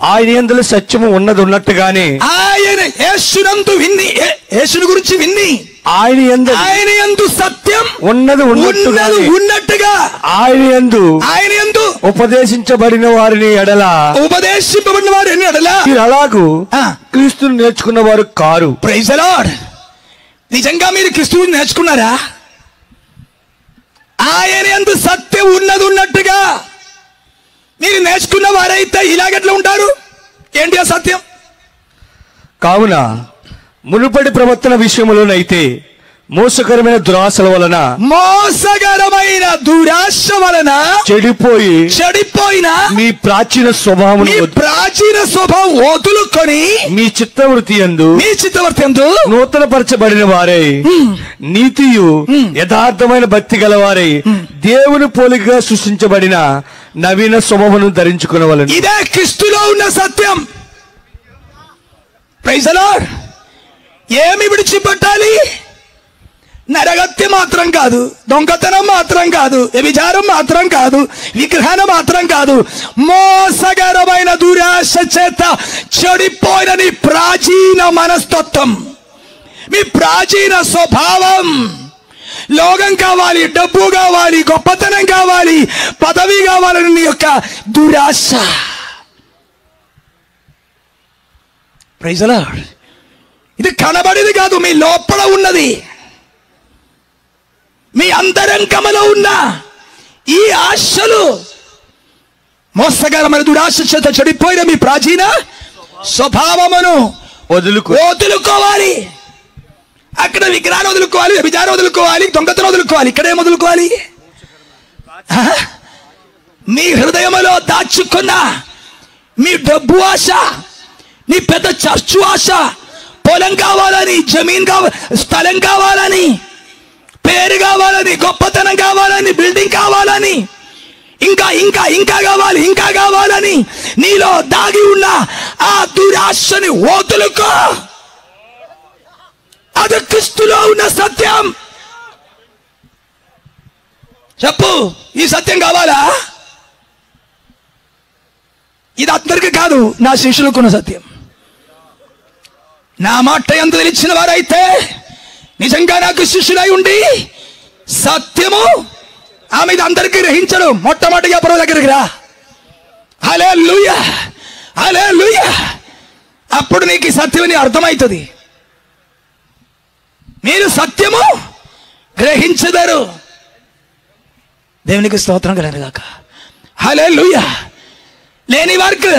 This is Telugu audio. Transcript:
ఆయన యందు సత్యము ఉన్నది ఉన్నట్టుగానే, ఆయన యేసునందు విన్ని, యేసుని గురించి విన్ని, ఆయన యందు సత్యం ఉన్నది ఉన్నట్టుగా ఆయన యందు ఉపదేశించబడిన వారిని ఎడల మీరు అలాగూ క్రీస్తుని నేర్చుకున్న వారు కారు. Praise the lord. నిజంగా మీరు క్రీస్తుని నేర్చుకున్నారా? ఆయన యందు సత్యం ఉన్నది ఉన్నట్టుగా మీరు నేర్చుకున్న వారైతే ఇలాగెట్లా ఉంటారు? ఏంటి ఆ సత్యం? కావున మునుపటి ప్రవర్తన విషయములోనైతే మోసకరమైన దురాశల వలన చెడిపోయిన మీ ప్రాచీన స్వభావం వదులుకొని మీ చిత్తవృత్తి యందు నూతన పరచబడిన వారై నీతియు యథార్థమైన భక్తి గలవారై దేవుని పోలికగా సృష్టించబడిన నవీన స్వభావం ధరించుకునవలెను. ఇదే క్రీస్తులో ఉన్న సత్యం. Praise the lord. ఏమి విడిచిపెట్టాలి? నరగత్య మాత్రం కాదు, దొంగతనం మాత్రం కాదు, వ్యభిచారం మాత్రం కాదు, విగ్రహణ మాత్రం కాదు, మోసకరమైన దురాశ చేత చెడిపోయిన నీ ప్రాచీన మనస్తత్వం, మీ ప్రాచీన స్వభావం. లోకం కావాలి, డబ్బు కావాలి, గొప్పతనం కావాలి, పదవి కావాలని నీ యొక్క దురాశ. Praise the Lord. ఇది కనబడేది కాదు, మీ లోపల ఉన్నది, మీ అంతరంగంలో ఉన్న ఈ ఆశలు మోసకరమైన దురాశ చేత చెడిపోయిన మీ ప్రాచీన స్వభావమును వదులుకోవాలి. అక్కడ విగ్రహాన్ని వదులుకోవాలి, వ్యభిచారం వదులుకోవాలి, దొంగతనం వదులుకోవాలి. ఇక్కడేం వదులుకోవాలి? మీ హృదయంలో దాచుకున్న మీ డబ్బు ఆశ, నీ పెద్ద చర్చు ఆశ, పొలం కావాలని, జమీన్ కావాలి, స్థలం కావాలని, పేరు కావాలని, గొప్పతనం కావాలని, బిల్డింగ్ కావాలని, ఇంకా ఇంకా ఇంకా కావాలి, ఇంకా కావాలని నీలో దాగి ఉన్న ఆ దురాశని వదులుకో. అది క్రీస్తులో ఉన్న సత్యం. చెప్పు, ఈ సత్యం కావాలా? ఇది అందరికీ కాదు, నా శిష్యులకున్న సత్యం. నా మాట ఎంత తెలిసిన వారైతే నిజంగా నాకు శిష్యులై ఉండి సత్యము ఆమె ఇది అందరికీ గ్రహించడు. మొట్టమొదటిగా ప్రభు దగ్గరికి రా. హల్లెలూయా, హల్లెలూయా. అప్పుడు నీకు ఈ సత్యం అర్థమవుతుంది. మీరు సత్యము గ్రహించదరు. దేవునికి స్తోత్రం కలుగును గాక. హల్లెలూయా. లేని వారికి